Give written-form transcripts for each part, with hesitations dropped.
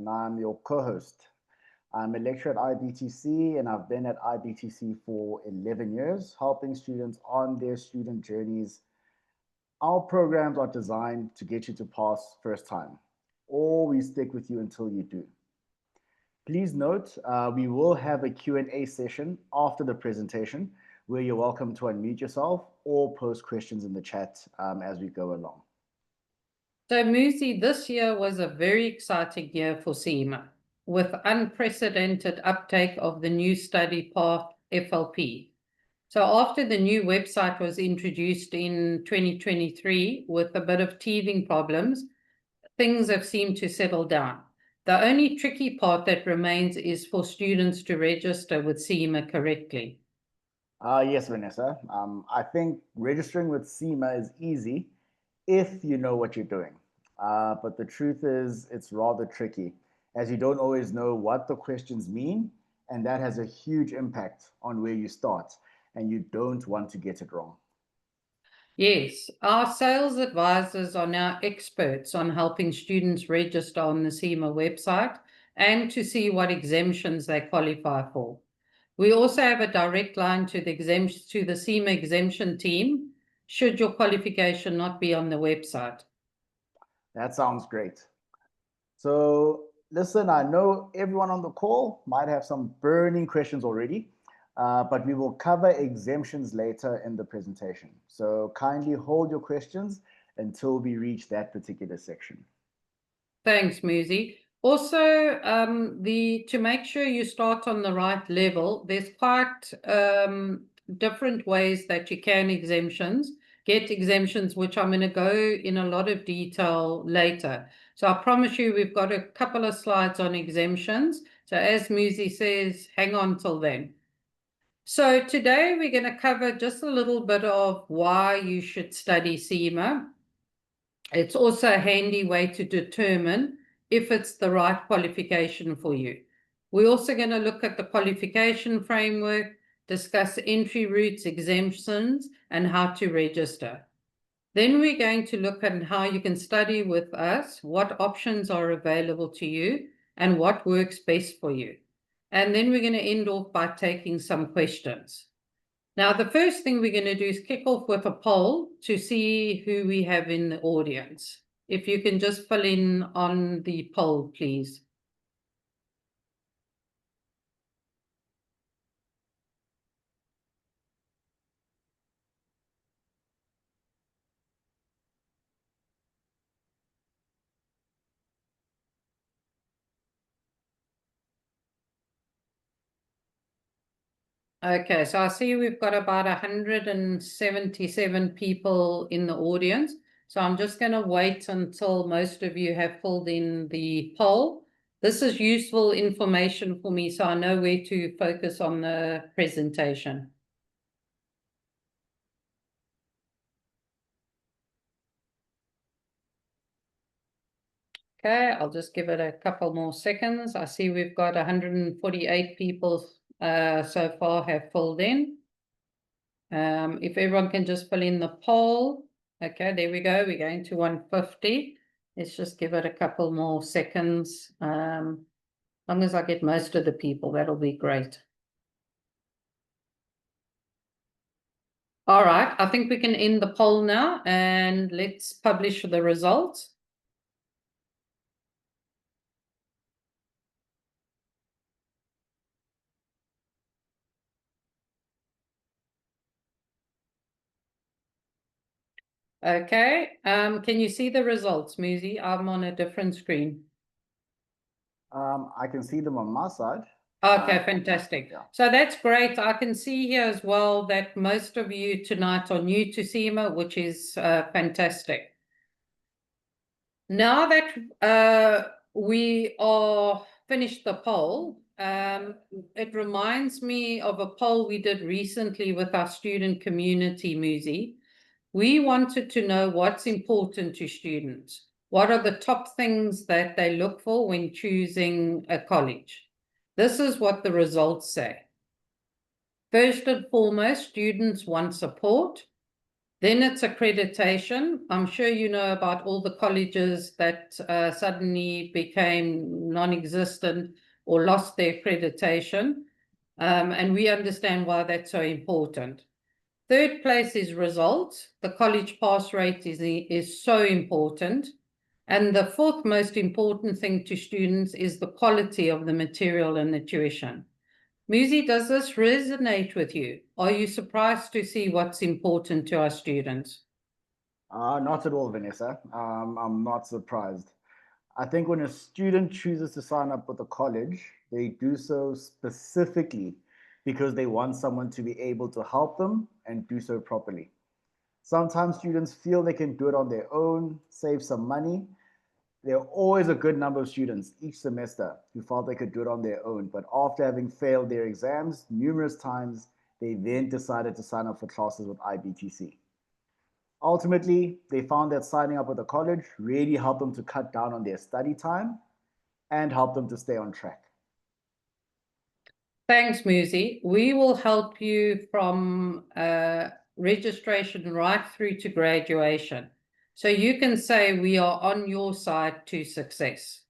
and I'm your co-host. I'm a lecturer at IBTC, and I've been at IBTC for 11 years, helping students on their student journeys. Our programs are designed to get you to pass first time, or we stick with you until you do. Please note, we will have a Q&A session after the presentation where you're welcome to unmute yourself or post questions in the chat as we go along. So Musi, this year was a very exciting year for CIMA, with unprecedented uptake of the new study path FLP. So after the new website was introduced in 2023 with a bit of teething problems, things have seemed to settle down. The only tricky part that remains is for students to register with CIMA correctly. Yes, Vanessa. I think registering with CIMA is easy if you know what you're doing. But the truth is, it's rather tricky, as you don't always know what the questions mean, and that has a huge impact on where you start, and you don't want to get it wrong. Yes, our sales advisors are now experts on helping students register on the CIMA website and to see what exemptions they qualify for. We also have a direct line to the CIMA exemption team, should your qualification not be on the website. That sounds great. So listen, I know everyone on the call might have some burning questions already, but we will cover exemptions later in the presentation. So kindly hold your questions until we reach that particular section. Thanks, Musi. Also, to make sure you start on the right level, there's quite different ways that you can get exemptions, which I'm going to go in a lot of detail later. So I promise you we've got a couple of slides on exemptions. So as Musi says, hang on till then. So today we're going to cover just a little bit of why you should study CIMA. It's also a handy way to determine if it's the right qualification for you. We're also going to look at the qualification framework, discuss entry routes, exemptions, and how to register. Then we're going to look at how you can study with us, what options are available to you, and what works best for you. And then we're going to end off by taking some questions. Now, the first thing we're going to do is kick off with a poll to see who we have in the audience. If you can just fill in on the poll, please. Okay, so I see we've got about 177 people in the audience. So I'm just going to wait until most of you have filled in the poll. This is useful information for me, so I know where to focus on the presentation. Okay, I'll just give it a couple more seconds. I see we've got 148 people so far have filled in. If everyone can just fill in the poll. Okay, there we go. We're going to 150. Let's just give it a couple more seconds. As long as I get most of the people, that'll be great. All right, I think we can end the poll now and let's publish the results. Okay, can you see the results, Musi? I'm on a different screen. I can see them on my side. Okay, fantastic. Yeah. So that's great. I can see here as well that most of you tonight are new to CIMA, which is fantastic. Now that we are finished the poll, it reminds me of a poll we did recently with our student community, Musi. We wanted to know what's important to students. What are the top things that they look for when choosing a college? This is what the results say. First and foremost, students want support. Then it's accreditation. I'm sure you know about all the colleges that suddenly became non-existent or lost their accreditation. And we understand why that's so important. Third place is results. The college pass rate is so important. And the fourth most important thing to students is the quality of the material and the tuition. Muzi, does this resonate with you? Are you surprised to see what's important to our students? Not at all, Vanessa. I'm not surprised. I think when a student chooses to sign up with a college, they do so specifically because they want someone to be able to help them and do so properly. Sometimes students feel they can do it on their own, save some money. There are always a good number of students each semester who felt they could do it on their own, but after having failed their exams numerous times, they then decided to sign up for classes with IBTC. Ultimately, they found that signing up with a college really helped them to cut down on their study time and help them to stay on track. Thanks, Muzi. We will help you from registration right through to graduation. So you can say we are on your side to success.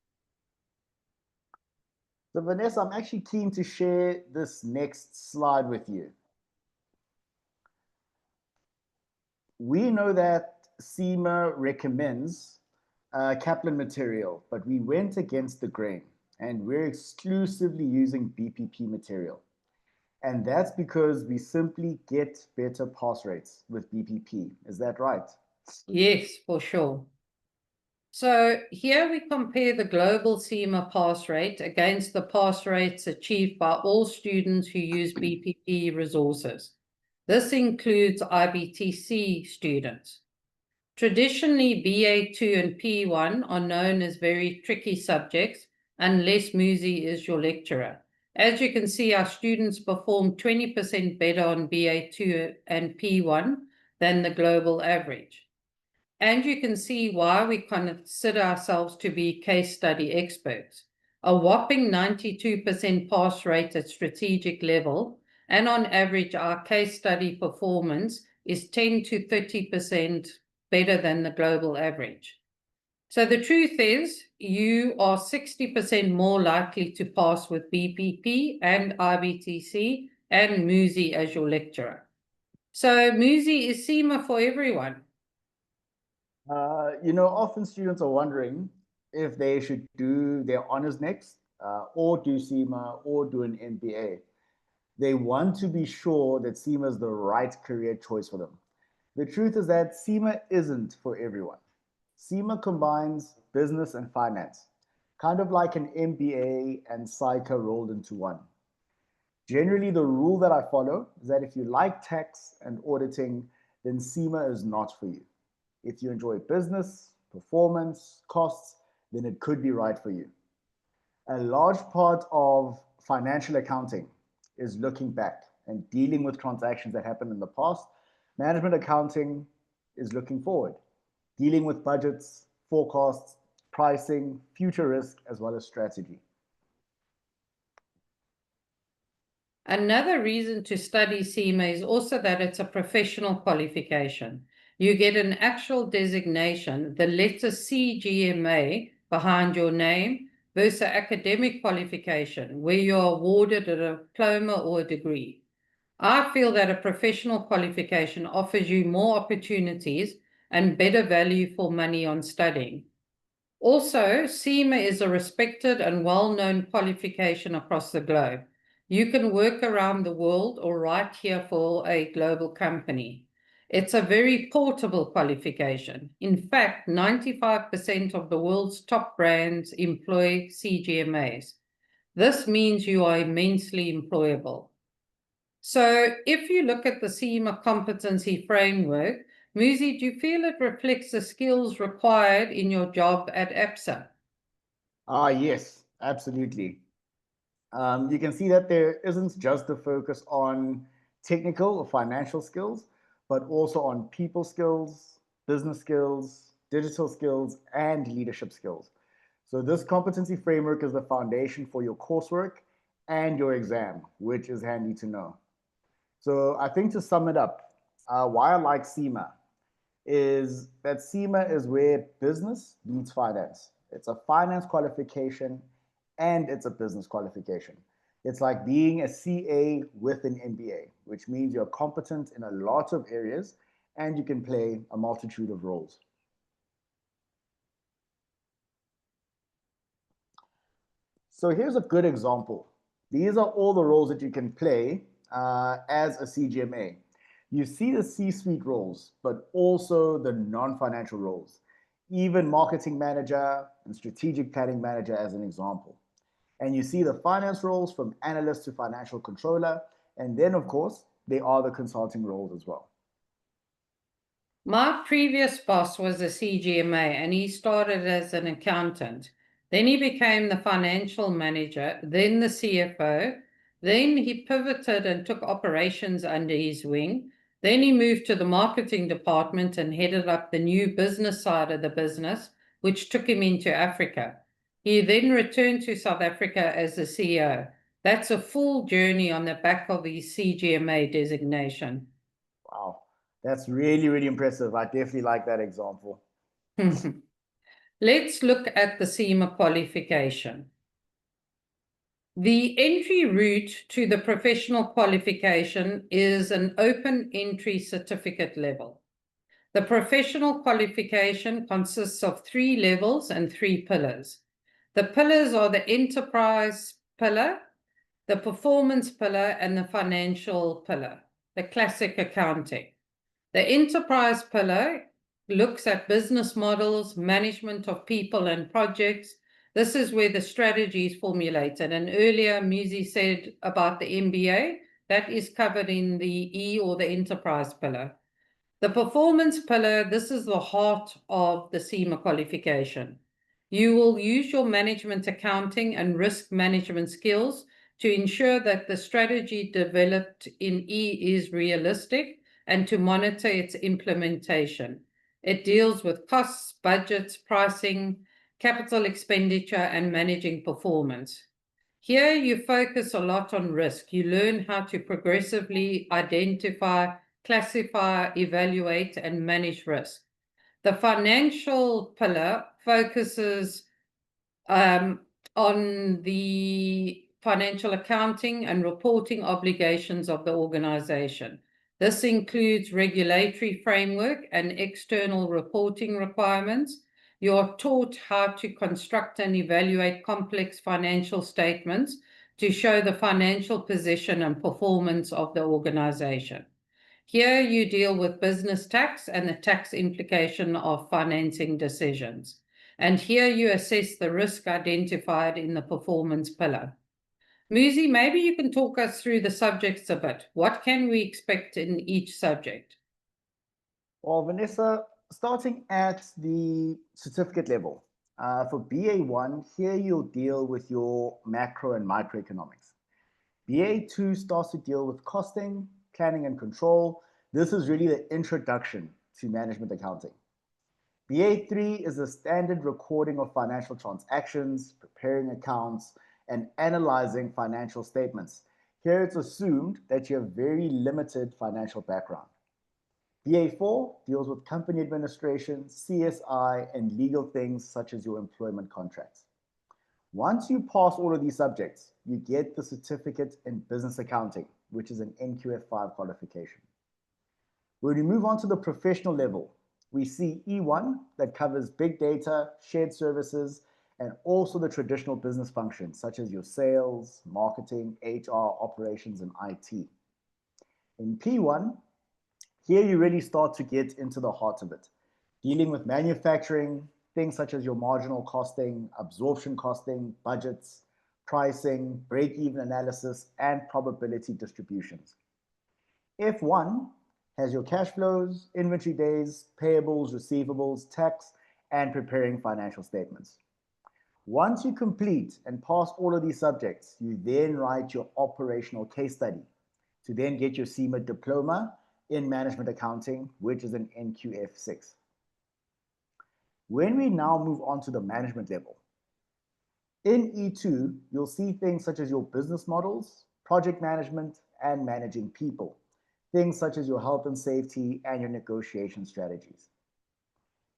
So, Vanessa, I'm actually keen to share this next slide with you. We know that CIMA recommends Kaplan material, but we went against the grain and we're exclusively using BPP material. And that's because we simply get better pass rates with BPP. Is that right? Yes, for sure. So here we compare the global CIMA pass rate against the pass rates achieved by all students who use BPP resources. This includes IBTC students. Traditionally, BA2 and P1 are known as very tricky subjects unless Muzi is your lecturer. As you can see, our students perform 20% better on BA2 and P1 than the global average. And you can see why we consider ourselves to be case study experts. A whopping 92% pass rate at strategic level, and on average, our case study performance is 10 to 30% better than the global average. So the truth is, you are 60% more likely to pass with BPP and IBTC and Muzi as your lecturer. So Muzi is CIMA for everyone. Often students are wondering if they should do their honors next, or do CIMA, or do an MBA. They want to be sure that CIMA is the right career choice for them. The truth is that CIMA isn't for everyone. CIMA combines business and finance, kind of like an MBA and PSYCHA rolled into one. Generally, the rule that I follow is that if you like tax and auditing, then CIMA is not for you. If you enjoy business, performance, costs, then it could be right for you. A large part of financial accounting is looking back and dealing with transactions that happened in the past. Management accounting is looking forward, dealing with budgets, forecasts, pricing, future risk, as well as strategy. Another reason to study CIMA is also that it's a professional qualification. You get an actual designation, the letter CGMA behind your name, versus academic qualification, where you're awarded a diploma or a degree. I feel that a professional qualification offers you more opportunities and better value for money on studying. Also, CIMA is a respected and well-known qualification across the globe. You can work around the world or right here for a global company. It's a very portable qualification. In fact, 95% of the world's top brands employ CGMAs. This means you are immensely employable. So if you look at the CIMA competency framework, Muzi, do you feel it reflects the skills required in your job at APSA? Yes, absolutely. You can see that there isn't just a focus on technical or financial skills, but also on people skills, business skills, digital skills, and leadership skills. So this competency framework is the foundation for your coursework and your exam, which is handy to know. So I think to sum it up, why I like CIMA is that CIMA is where business meets finance. It's a finance qualification and it's a business qualification. It's like being a CA with an MBA, which means you're competent in a lot of areas and you can play a multitude of roles. So here's a good example. These are all the roles that you can play as a CGMA. You see the C-suite roles, but also the non-financial roles, even marketing manager and strategic planning manager as an example. And you see the finance roles from analyst to financial controller. And then, of course, they are the consulting roles as well. My previous boss was a CGMA and he started as an accountant. Then he became the financial manager, then the CFO. Then he pivoted and took operations under his wing. Then he moved to the marketing department and headed up the new business side of the business, which took him into Africa. He then returned to South Africa as the CEO. That's a full journey on the back of his CGMA designation. Wow, that's really, really impressive. I definitely like that example. Let's look at the CIMA qualification. The entry route to the professional qualification is an open entry certificate level. The professional qualification consists of 3 levels and 3 pillars. The pillars are the enterprise pillar, the performance pillar, and the financial pillar, the classic accounting. The enterprise pillar looks at business models, management of people and projects. This is where the strategy is formulated. And earlier, Muzi said about the MBA, that is covered in the E or the enterprise pillar. The performance pillar, this is the heart of the CIMA qualification. You will use your management accounting and risk management skills to ensure that the strategy developed in E is realistic and to monitor its implementation. It deals with costs, budgets, pricing, capital expenditure, and managing performance. Here you focus a lot on risk. You learn how to progressively identify, classify, evaluate, and manage risk. The financial pillar focuses on the financial accounting and reporting obligations of the organization. This includes regulatory framework and external reporting requirements. You are taught how to construct and evaluate complex financial statements to show the financial position and performance of the organization. Here you deal with business tax and the tax implication of financing decisions. And here you assess the risk identified in the performance pillar. Muzi, maybe you can talk us through the subjects a bit. What can we expect in each subject? Well, Vanessa, starting at the certificate level, for BA1, here you'll deal with your macro and microeconomics. BA2 starts to deal with costing, planning and control. This is really the introduction to management accounting. BA3 is the standard recording of financial transactions, preparing accounts, and analyzing financial statements. Here it's assumed that you have very limited financial background. BA4 deals with company administration, CSI, and legal things such as your employment contracts. Once you pass all of these subjects, you get the certificate in business accounting, which is an NQF5 qualification. When we move on to the professional level, we see E1 that covers big data, shared services, and also the traditional business functions such as your sales, marketing, HR, operations, and IT. In P1, here you really start to get into the heart of it, dealing with manufacturing, things such as your marginal costing, absorption costing, budgets, pricing, break-even analysis, and probability distributions. F1 has your cash flows, inventory days, payables, receivables, tax, and preparing financial statements. Once you complete and pass all of these subjects, you then write your operational case study to then get your CIMA diploma in management accounting, which is an NQF6. When we now move on to the management level, in E2, you'll see things such as your business models, project management, and managing people. Things such as your health and safety and your negotiation strategies.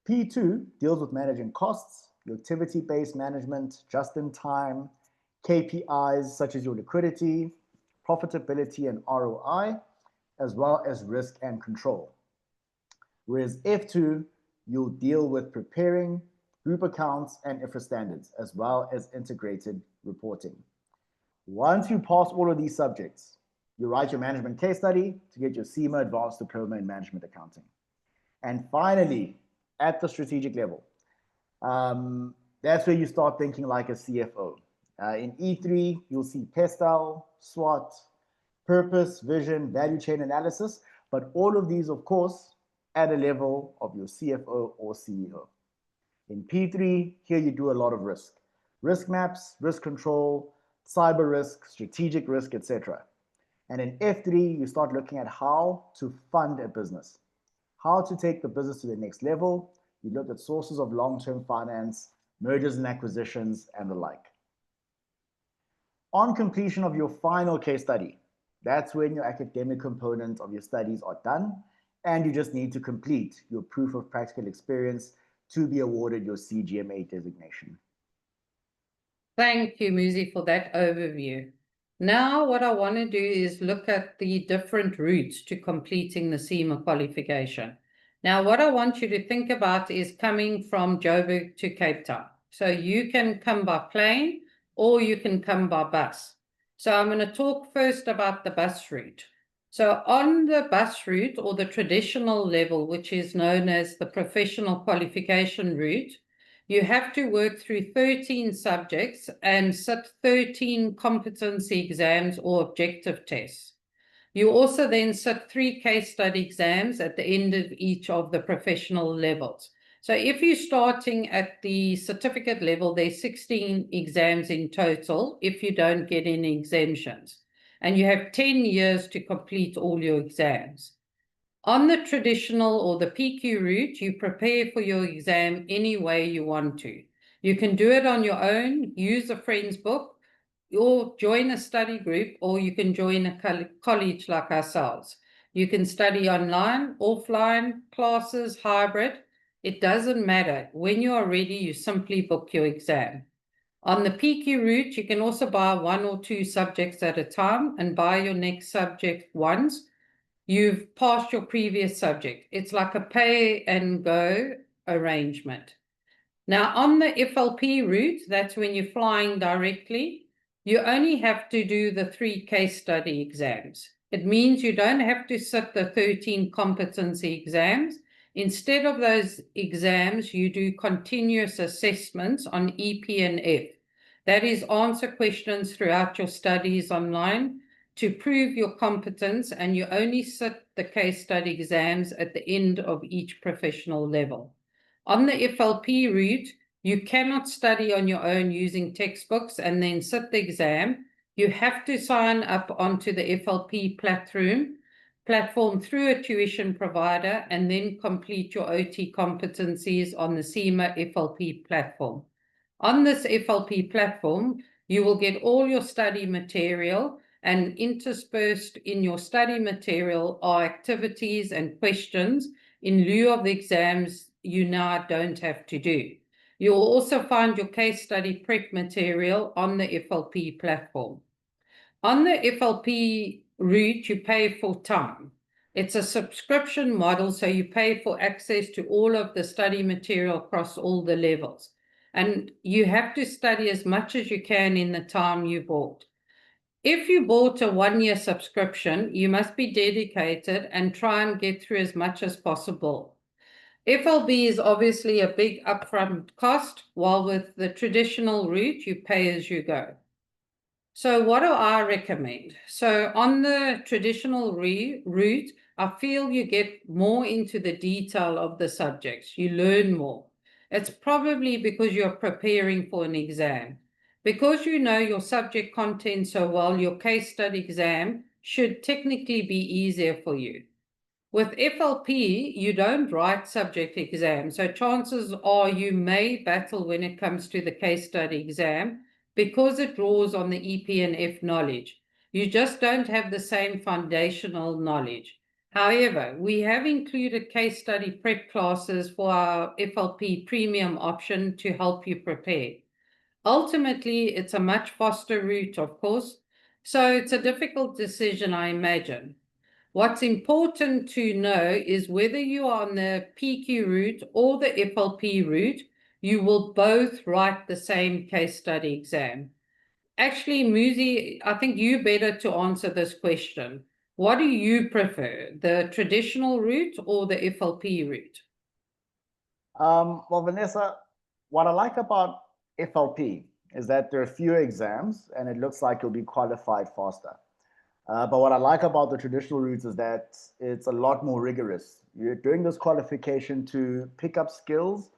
P2 deals with managing costs, your activity-based management, just-in-time, KPIs such as your liquidity, profitability and ROI, as well as risk and control. Whereas F2, you'll deal with preparing group accounts and IFRS standards, as well as integrated reporting. Once you pass all of these subjects, you write your management case study to get your CIMA Advanced Diploma in Management Accounting. And finally, at the strategic level, that's where you start thinking like a CFO. In E3, you'll see PESTEL, SWOT, purpose, vision, value chain analysis, but all of these, of course, at a level of your CFO or CEO. In P3, here you do a lot of risk maps, risk control, cyber risk, strategic risk, etc. And in F3, you start looking at how to fund a business, how to take the business to the next level. You look at sources of long-term finance, mergers and acquisitions, and the like. On completion of your final case study, that's when your academic component of your studies are done, and you just need to complete your proof of practical experience to be awarded your CGMA designation. Thank you, Muzi, for that overview. Now what I want to do is look at the different routes to completing the CIMA qualification. Now what I want you to think about is coming from Joburg to Cape Town. So you can come by plane or you can come by bus. So I'm going to talk first about the bus route. So on the bus route, or the traditional level, which is known as the professional qualification route, you have to work through 13 subjects and sit 13 competency exams or objective tests. You also then sit 3 case study exams at the end of each of the professional levels. So if you're starting at the certificate level, there's 16 exams in total if you don't get any exemptions. And you have 10 years to complete all your exams. On the traditional or the PQ route, you prepare for your exam any way you want to. You can do it on your own, use a friend's book, or join a study group, or you can join a college like ourselves. You can study online, offline, classes, hybrid. It doesn't matter. When you are ready, you simply book your exam. On the PQ route, you can also buy 1 or 2 subjects at a time and buy your next subject once you've passed your previous subject. It's like a pay and go arrangement. Now, on the FLP route, that's when you're flying directly, you only have to do the 3 case study exams. It means you don't have to sit the 13 competency exams. Instead of those exams, you do continuous assessments on EP and F. That is, answer questions throughout your studies online to prove your competence, and you only sit the case study exams at the end of each professional level. On the FLP route, you cannot study on your own using textbooks and then sit the exam. You have to sign up onto the FLP platform through a tuition provider and then complete your OT competencies on the CIMA FLP platform. On this FLP platform, you will get all your study material, and interspersed in your study material are activities and questions in lieu of the exams you now don't have to do. You will also find your case study prep material on the FLP platform. On the FLP route, you pay for time. It's a subscription model, so you pay for access to all of the study material across all the levels. And you have to study as much as you can in the time you bought. If you bought a 1-year subscription, you must be dedicated and try and get through as much as possible. FLB is obviously a big upfront cost, while with the traditional route, you pay as you go. So what do I recommend? So on the traditional route, I feel you get more into the detail of the subjects. You learn more. It's probably because you're preparing for an exam. Because you know your subject content so well, your case study exam should technically be easier for you. With FLP, you don't write subject exams, so chances are you may battle when it comes to the case study exam because it draws on the EP and F knowledge. You just don't have the same foundational knowledge. However, we have included case study prep classes for our FLP premium option to help you prepare. Ultimately, it's a much faster route, of course, so it's a difficult decision, I imagine. What's important to know is whether you are on the PQ route or the FLP route, you will both write the same case study exam. Actually, Muzi, I think you better to answer this question. What do you prefer, the traditional route or the FLP route? Well, Vanessa, what I like about FLP is that there are fewer exams and it looks like you'll be qualified faster. But what I like about the traditional routes is that it's a lot more rigorous. You're doing this qualification to pick up skills,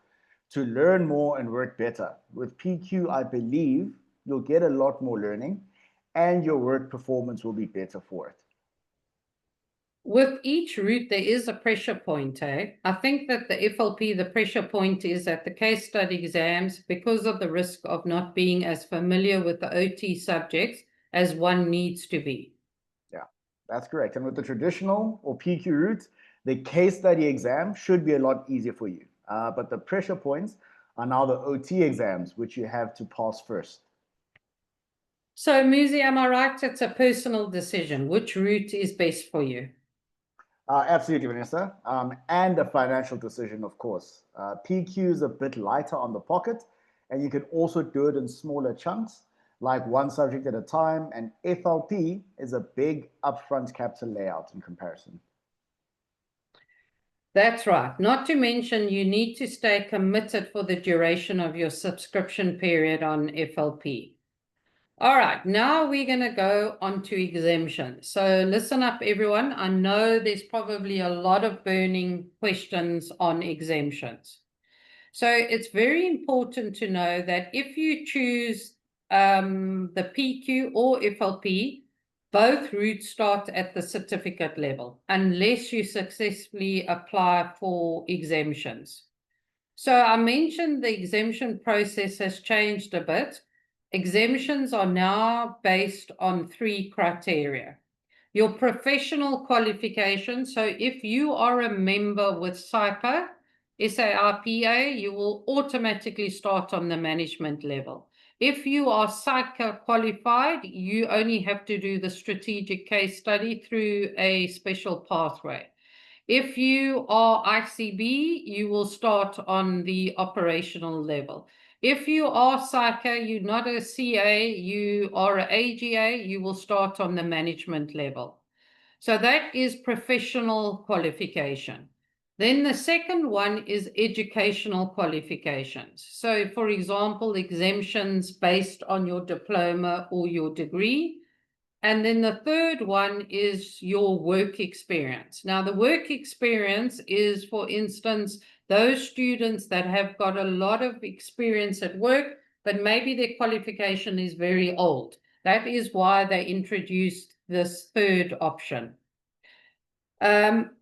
to learn more and work better. With PQ, I believe you'll get a lot more learning and your work performance will be better for it. With each route, there is a pressure point, eh? I think that the FLP, the pressure point is at the case study exams because of the risk of not being as familiar with the OT subjects as one needs to be. Yeah, that's correct. And with the traditional or PQ route, the case study exam should be a lot easier for you. But the pressure points are now the OT exams, which you have to pass first. So, Muzi, am I right? It's a personal decision. Which route is best for you? Absolutely, Vanessa. And a financial decision, of course. PQ is a bit lighter on the pocket, and you can also do it in smaller chunks, like one subject at a time. And FLP is a big upfront capital layout in comparison. That's right. Not to mention, you need to stay committed for the duration of your subscription period on FLP. All right, now we're going to go on to exemptions. So listen up, everyone. I know there's probably a lot of burning questions on exemptions. So it's very important to know that if you choose the PQ or FLP, both routes start at the certificate level, unless you successfully apply for exemptions. So I mentioned the exemption process has changed a bit. Exemptions are now based on 3 criteria. Your professional qualification. So if you are a member with SIPA, SARPA, you will automatically start on the management level. If you are SIPA qualified, you only have to do the strategic case study through a special pathway. If you are ICB, you will start on the operational level. If you are SICA, you're not a CA, you are an AGA, you will start on the management level. So that is professional qualification. Then the second one is educational qualifications. So for example, exemptions based on your diploma or your degree. And then the third one is your work experience. Now, the work experience is, for instance, those students that have got a lot of experience at work, but maybe their qualification is very old. That is why they introduced this third option.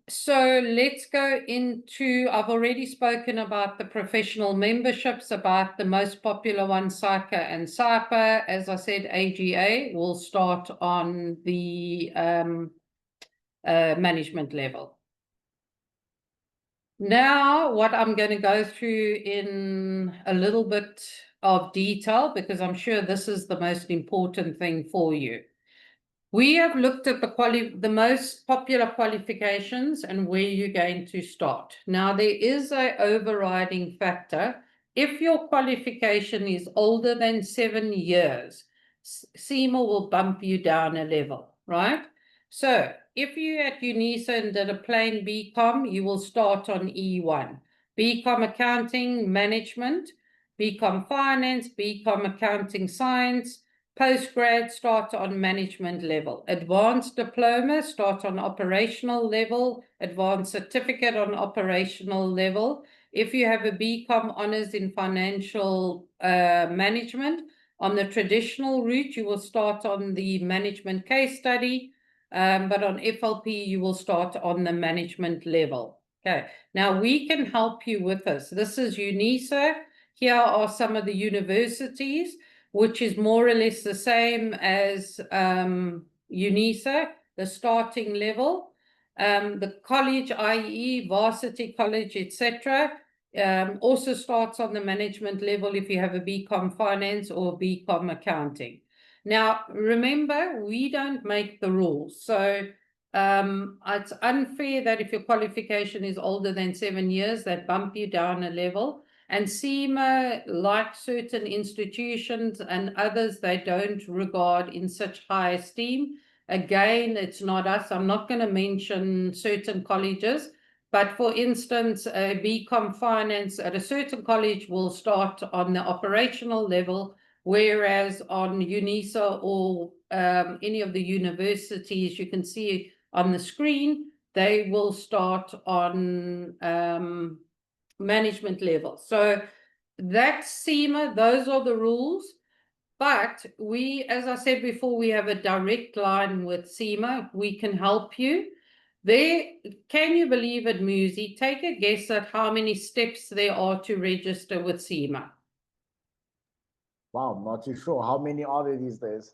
So let's go into, I've already spoken about the professional memberships, about the most popular one, SICA and SIPA. As I said, AGA will start on the management level. Now, what I'm going to go through in a little bit of detail, because I'm sure this is the most important thing for you. We have looked at the most popular qualifications and where you're going to start. Now, there is an overriding factor. If your qualification is older than 7 years, CIMA will bump you down a level, right? So if you at UNISA and did a plain BCom, you will start on E1. BCom Accounting Management, BCom Finance, BCom Accounting Science. Postgrad start on management level. Advanced diploma start on operational level. Advanced certificate on operational level. If you have a BCom honors in financial management, on the traditional route, you will start on the management case study. But on FLP, you will start on the management level. Okay, now we can help you with this. This is UNISA. Here are some of the universities, which is more or less the same as UNISA, the starting level. The college, i.e. varsity college, etc., also starts on the management level if you have a BCom finance or BCom accounting. Now, remember, we don't make the rules. So it's unfair that if your qualification is older than 7 years, that bump you down a level. And CIMA, like certain institutions and others, they don't regard in such high esteem. Again, it's not us. I'm not going to mention certain colleges, but for instance, a BCom finance at a certain college will start on the operational level, whereas on UNISA or any of the universities you can see on the screen, they will start on management level. So that's CIMA, those are the rules. But we, as I said before, we have a direct line with CIMA. We can help you. There, can you believe it, Musi? Take a guess at how many steps there are to register with CIMA. Wow, I'm not too sure. How many are there these days?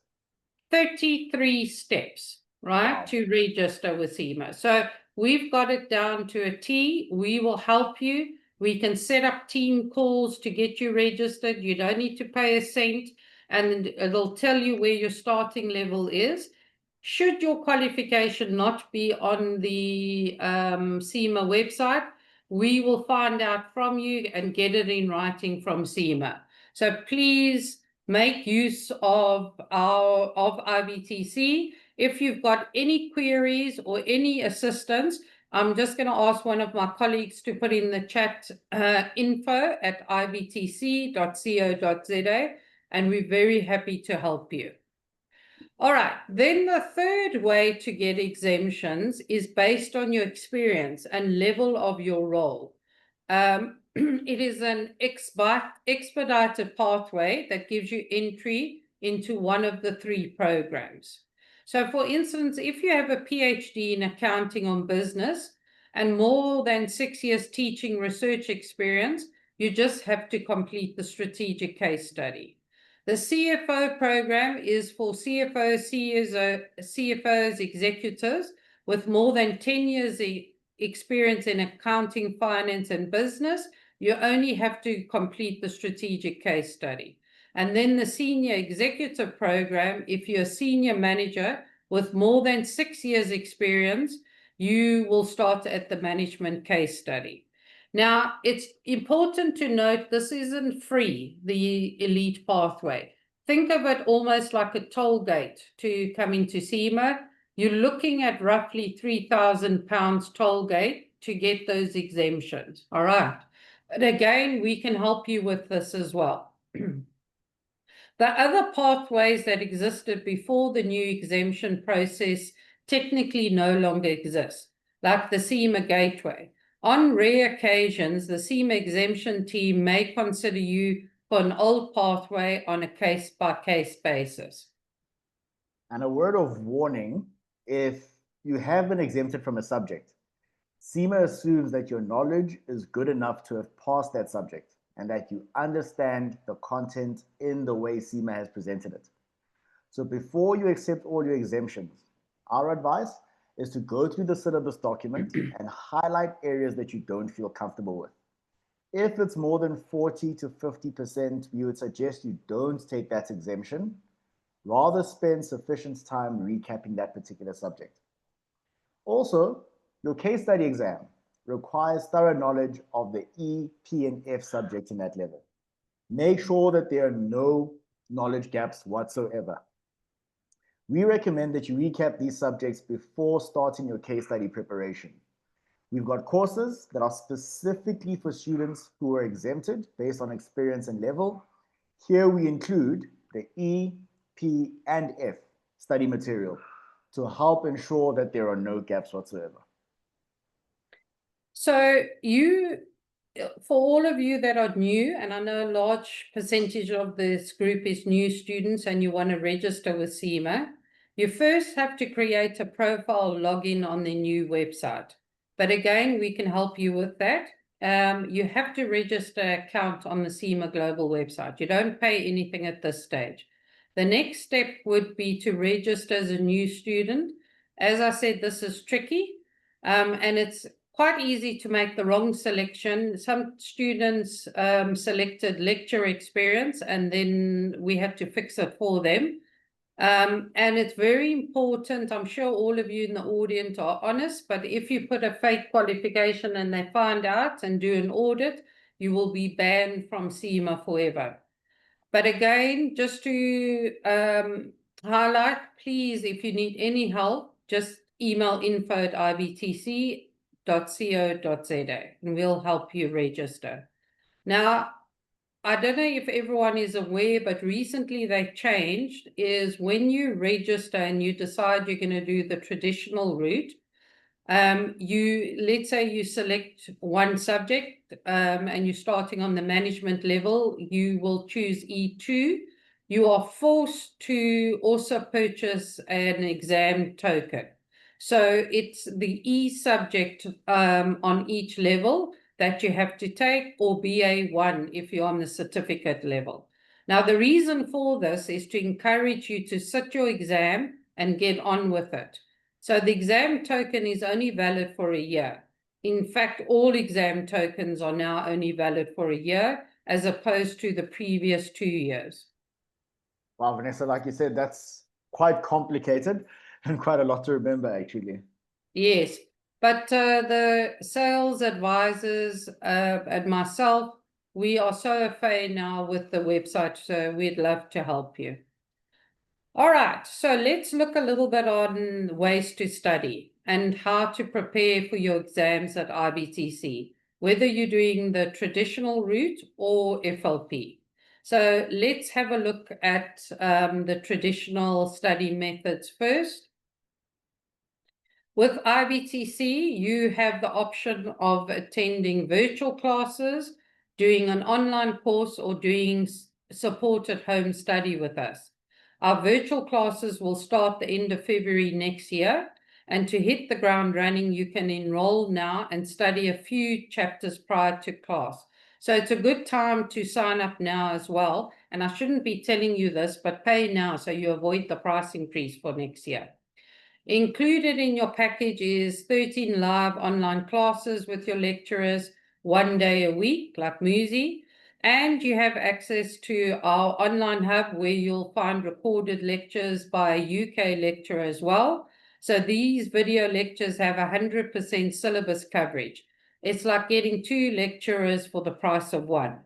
33 steps, right, Wow. to register with CIMA. So we've got it down to a T. We will help you. We can set up team calls to get you registered. You don't need to pay a cent, and it'll tell you where your starting level is. Should your qualification not be on the CIMA website, we will find out from you and get it in writing from CIMA. So please make use of IBTC. If you've got any queries or any assistance, I'm just going to ask one of my colleagues to put in the chat info@ibtc.co.za, and we're very happy to help you. All right, then the third way to get exemptions is based on your experience and level of your role. It is an expedited pathway that gives you entry into one of the 3 programs. So for instance, if you have a PhD in accounting or business and more than 6 years teaching research experience, you just have to complete the strategic case study. The CFO program is for CFOs, CFOs, executives with more than 10 years experience in accounting, finance, and business. You only have to complete the strategic case study. And then the senior executive program, if you're a senior manager with more than 6 years experience, you will start at the management case study. Now, it's important to note this isn't free, the elite pathway. Think of it almost like a toll gate to come into CIMA. You're looking at roughly £3,000 toll gate to get those exemptions. All right. But again, we can help you with this as well. The other pathways that existed before the new exemption process technically no longer exist, like the CIMA Gateway. On rare occasions, the CIMA exemption team may consider you for an old pathway on a case-by-case basis. And a word of warning, if you have been exempted from a subject, CIMA assumes that your knowledge is good enough to have passed that subject and that you understand the content in the way CIMA has presented it. So before you accept all your exemptions, our advice is to go through the syllabus document and highlight areas that you don't feel comfortable with. If it's more than 40 to 50%, we would suggest you don't take that exemption. Rather spend sufficient time recapping that particular subject. Also, your case study exam requires thorough knowledge of the E, P, and F subjects in that level. Make sure that there are no knowledge gaps whatsoever. We recommend that you recap these subjects before starting your case study preparation. We've got courses that are specifically for students who are exempted based on experience and level. Here we include the E, P, and F study material to help ensure that there are no gaps whatsoever. So for all of you that are new, and I know a large percentage of this group is new students and you want to register with CIMA, you first have to create a profile login on the new website. But again, we can help you with that. You have to register an account on the CIMA Global website. You don't pay anything at this stage. The next step would be to register as a new student. As I said, this is tricky. And it's quite easy to make the wrong selection. Some students selected lecture experience, and then we had to fix it for them. And it's very important. I'm sure all of you in the audience are honest, but if you put a fake qualification and they find out and do an audit, you will be banned from CIMA forever. But again, just to highlight, please, if you need any help, just email info@ibtc.co.za and we'll help you register. Now, I don't know if everyone is aware, but recently they changed, is when you register and you decide you're going to do the traditional route, let's say you select one subject and you're starting on the management level, you will choose E2. You are forced to also purchase an exam token. So it's the E subject on each level that you have to take, or BA1 if you're on the certificate level. Now, the reason for this is to encourage you to sit your exam and get on with it. So the exam token is only valid for a year. In fact, all exam tokens are now only valid for a year, as opposed to the previous 2 years. Wow, Vanessa, like you said, that's quite complicated and quite a lot to remember, actually. Yes, but the sales advisors and myself, we are so au fait now with the website, so we'd love to help you. All right, so let's look a little bit on ways to study and how to prepare for your exams at IBTC, whether you're doing the traditional route or FLP. So let's have a look at the traditional study methods first. With IBTC, you have the option of attending virtual classes, doing an online course, or doing supported home study with us. Our virtual classes will start the end of February next year, and to hit the ground running, you can enroll now and study a few chapters prior to class. So it's a good time to sign up now as well. And I shouldn't be telling you this, but pay now so you avoid the price increase for next year. Included in your package is 13 live online classes with your lecturers 1 day a week, like Musi, and you have access to our online hub where you'll find recorded lectures by a UK lecturer as well. So these video lectures have 100% syllabus coverage. It's like getting 2 lecturers for the price of 1.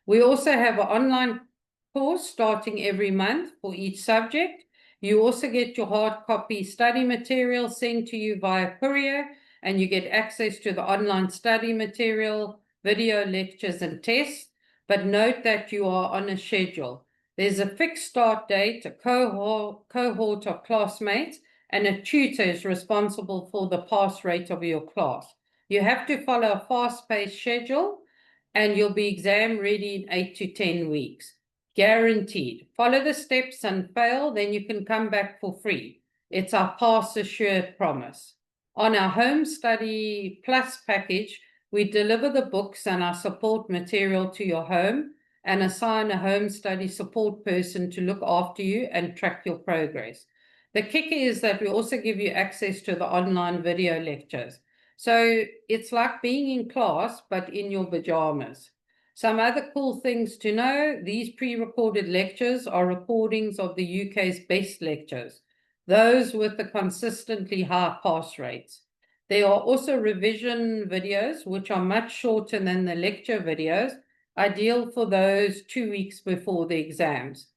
We also have an online course starting every month for each subject. You also get your hard copy study material sent to you via courier, and you get access to the online study material, video lectures, and tests. But note that you are on a schedule. There's a fixed start date, a cohort of classmates, and a tutor is responsible for the pass rate of your class. You have to follow a fast-paced schedule, and you'll be exam ready in 8 to 10 weeks. Guaranteed. Follow the steps and fail, then you can come back for free. It's our pass assured promise. On our Home Study Plus package, we deliver the books and our support material to your home and assign a home study support person to look after you and track your progress. The kicker is that we also give you access to the online video lectures. So it's like being in class, but in your pajamas. Some other cool things to know, these pre-recorded lectures are recordings of the UK's best lectures, those with the consistently high pass rates. There are also revision videos, which are much shorter than the lecture videos, ideal for those 2 weeks before the exams.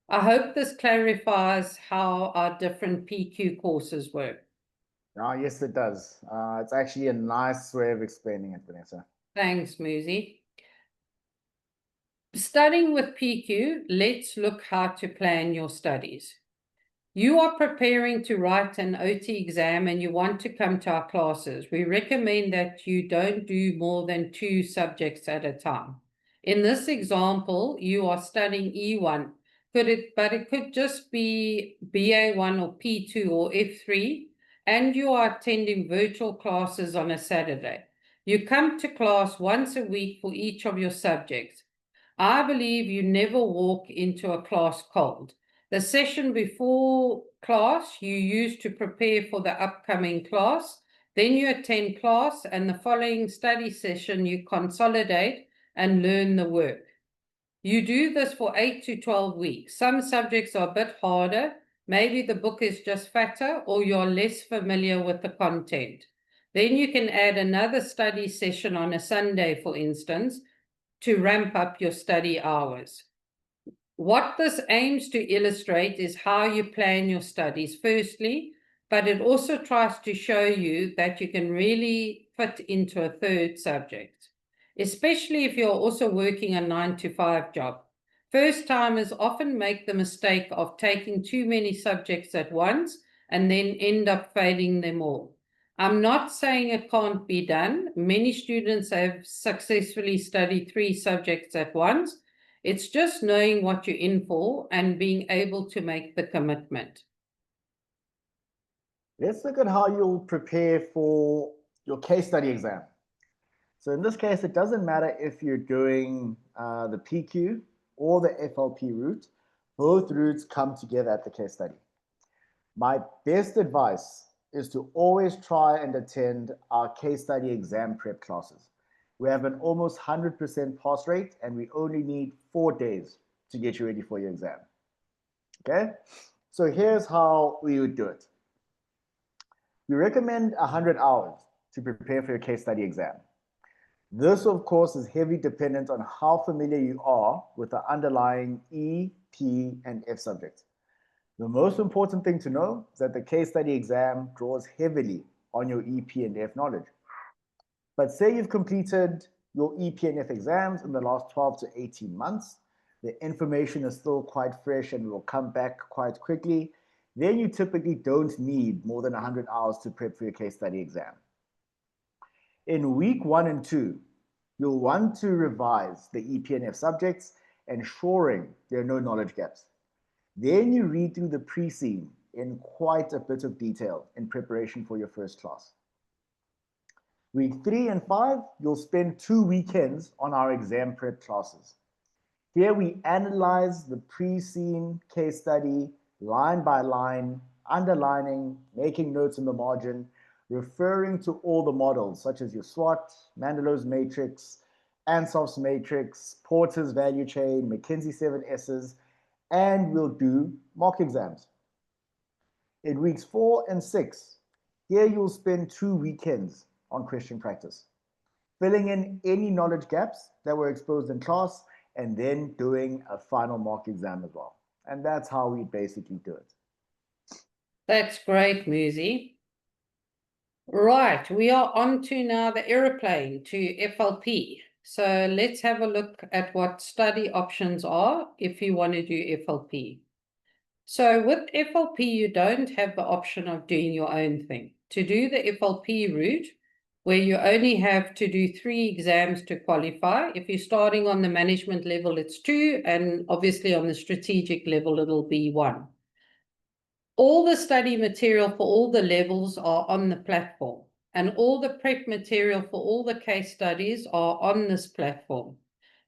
I hope this clarifies how our different PQ courses work. Oh, yes, it does. It's actually a nice way of explaining it, Vanessa. Thanks, Musi. Studying with PQ, let's look how to plan your studies. You are preparing to write an OT exam and you want to come to our classes. We recommend that you don't do more than 2 subjects at a time. In this example, you are studying E1, but it could just be BA1 or P2 or F3, and you are attending virtual classes on a Saturday. You come to class once a week for each of your subjects. I believe you never walk into a class cold. The session before class you use to prepare for the upcoming class, Then you attend class, and the following study session you consolidate and learn the work. You do this for 8 to 12 weeks. Some subjects are a bit harder. Maybe the book is just fatter, or you're less familiar with the content. Then you can add another study session on a Sunday, for instance, to ramp up your study hours. What this aims to illustrate is how you plan your studies, firstly, but it also tries to show you that you can really fit into a third subject, especially if you're also working a 9-to-5 job. First-timers often make the mistake of taking too many subjects at once and then end up failing them all. I'm not saying it can't be done. Many students have successfully studied 3 subjects at once. It's just knowing what you're in for and being able to make the commitment. Let's look at how you'll prepare for your case study exam. So in this case, it doesn't matter if you're doing the PQ or the FLP route. Both routes come together at the case study. My best advice is to always try and attend our case study exam prep classes. We have an almost 100% pass rate, and we only need 4 days to get you ready for your exam. Okay, so here's how we would do it. We recommend 100 hours to prepare for your case study exam. This, of course, is heavily dependent on how familiar you are with the underlying E, P, and F subjects. The most important thing to know is that the case study exam draws heavily on your EP and F knowledge. But say you've completed your EP and F exams in the last 12 to 18 months, the information is still quite fresh and will come back quite quickly, then you typically don't need more than 100 hours to prep for your case study exam. In week 1 and 2, you'll want to revise the EP and F subjects, ensuring there are no knowledge gaps. Then you read through the pre-scene in quite a bit of detail in preparation for your first class. Week 3 and 5, you'll spend 2 weekends on our exam prep classes. Here we analyze the pre-scene case study line by line, underlining, making notes in the margin, referring to all the models such as your SWOT, Mandelow's matrix, Ansof's matrix, Porter's value chain, McKinsey 7S's, and we'll do mock exams. In weeks 4 and 6, here you'll spend 2 weekends on question practice, filling in any knowledge gaps that were exposed in class, and then doing a final mock exam as well. And that's how we basically do it. That's great, Muzi. Right, we are on to now the aeroplane to FLP. So let's have a look at what study options are if you want to do FLP. So with FLP, you don't have the option of doing your own thing. To do the FLP route, where you only have to do 3 exams to qualify. If you're starting on the management level, it's 2, and obviously on the strategic level, it'll be 1. All the study material for all the levels are on the platform, and all the prep material for all the case studies are on this platform.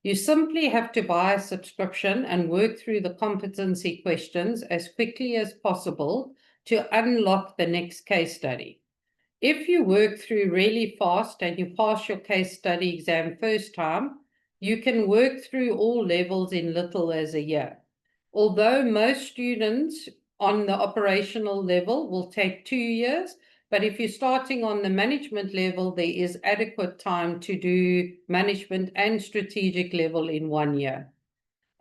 You simply have to buy a subscription and work through the competency questions as quickly as possible to unlock the next case study. If you work through really fast and you pass your case study exam first time, you can work through all levels in little as a year. Although most students on the operational level will take 2 years, but if you're starting on the management level, there is adequate time to do management and strategic level in 1 year.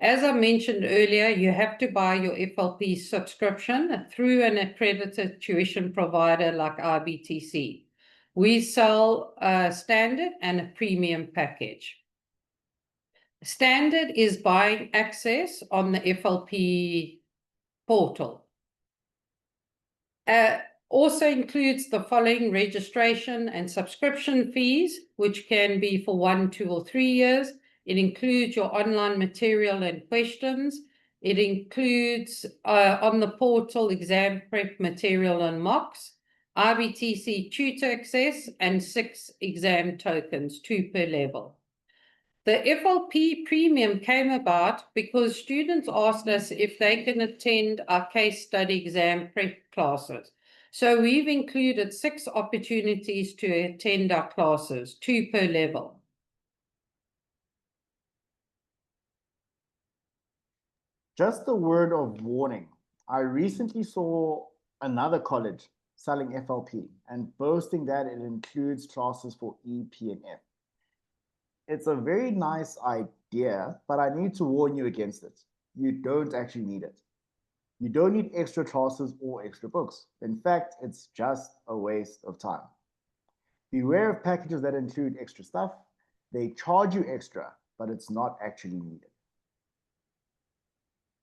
As I mentioned earlier, you have to buy your FLP subscription through an accredited tuition provider like IBTC. We sell a standard and a premium package. Standard is buying access on the FLP portal. Also includes the following: registration and subscription fees, which can be for 1, 2, or 3 years. It includes your online material and questions. It includes on the portal exam prep material and mocks, IBTC tutor access, and 6 exam tokens, 2 per level. The FLP Premium came about because students asked us if they can attend our case study exam prep classes. So we've included 6 opportunities to attend our classes, 2 per level. Just a word of warning. I recently saw another college selling FLP and boasting that it includes classes for EP and F. It's a very nice idea, but I need to warn you against it. You don't actually need it. You don't need extra classes or extra books. In fact, it's just a waste of time. Beware of packages that include extra stuff. They charge you extra, but it's not actually needed.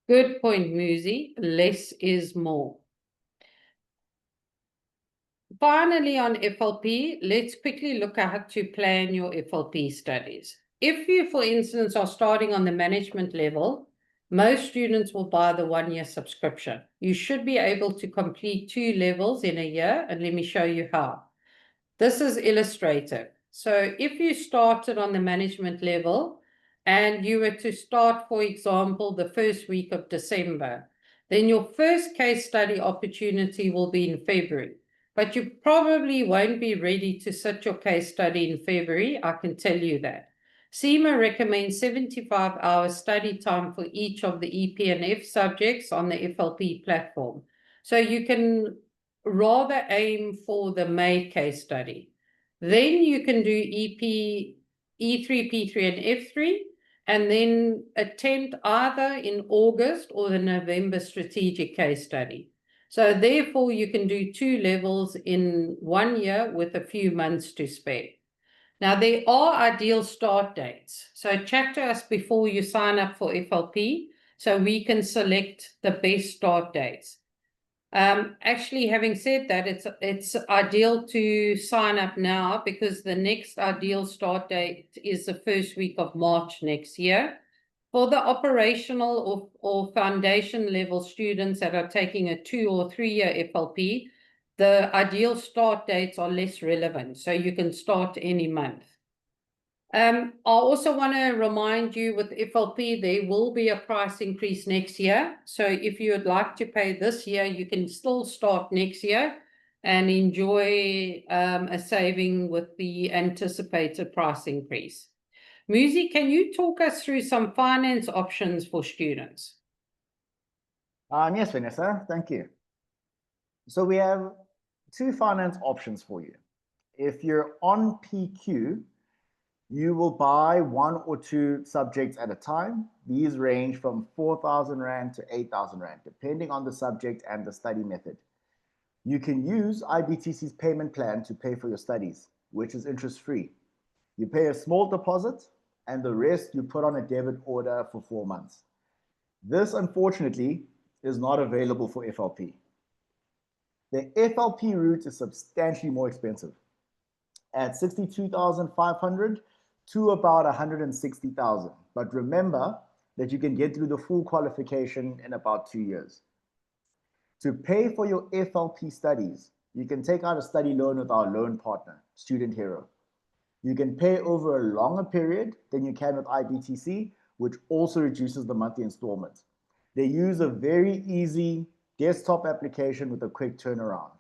Good point, Muzi. Less is more. Finally, on FLP, let's quickly look at how to plan your FLP studies. If you, for instance, are starting on the management level, most students will buy the 1-year subscription. You should be able to complete 2 levels in a year, and let me show you how. This is illustrative. So if you started on the management level and you were to start, for example, the first week of December, then your first case study opportunity will be in February. But you probably won't be ready to sit your case study in February, I can tell you that. CIMA recommends 75 hours study time for each of the EP and F subjects on the FLP platform. So you can rather aim for the May case study. Then you can do EP, E3, P3, and F3, and then attempt either in August or the November strategic case study. So therefore, you can do 2 levels in 1 year with a few months to spare. Now, there are ideal start dates. So chat to us before you sign up for FLP so we can select the best start dates. Actually, having said that, it's ideal to sign up now because the next ideal start date is the first week of March next year. For the operational or foundation level students that are taking a 2 or 3 year FLP, the ideal start dates are less relevant, so you can start any month. I also want to remind you with FLP, there will be a price increase next year. So if you would like to pay this year, you can still start next year and enjoy a saving with the anticipated price increase. Muzi, can you talk us through some finance options for students? Yes, Vanessa, thank you. So we have 2 finance options for you. If you're on PQ, you will buy 1 or 2 subjects at a time. These range from 4,000 Rand to 8,000 Rand, depending on the subject and the study method. You can use IBTC's payment plan to pay for your studies, which is interest-free. You pay a small deposit, and the rest you put on a debit order for 4 months. This, unfortunately, is not available for FLP. The FLP route is substantially more expensive, at 62,500 to about 160,000. But remember that you can get through the full qualification in about 2 years. To pay for your FLP studies, you can take out a study loan with our loan partner, Student Hero. You can pay over a longer period than you can with IBTC, which also reduces the monthly installments. They use a very easy desktop application with a quick turnaround.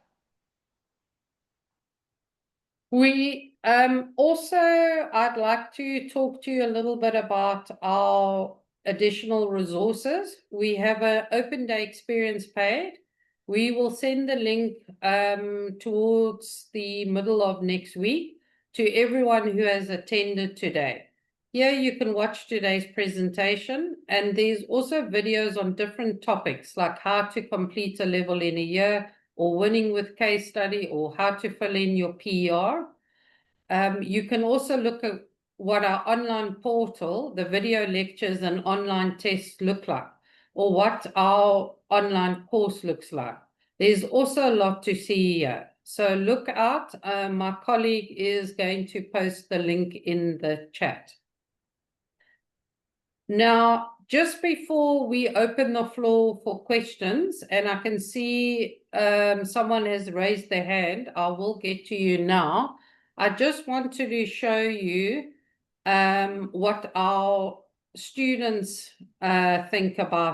I'd like to talk to you a little bit about our additional resources. We have an open day experience page. We will send the link towards the middle of next week to everyone who has attended today. Here you can watch today's presentation, and there's also videos on different topics like how to complete a level in a year, or winning with case study, or how to fill in your PR. You can also look at what our online portal, the video lectures and online tests look like, or what our online course looks like. There's also a lot to see here. So look out. My colleague is going to post the link in the chat. Now, just before we open the floor for questions, and I can see someone has raised their hand, I will get to you now. I just wanted to show you what our students think about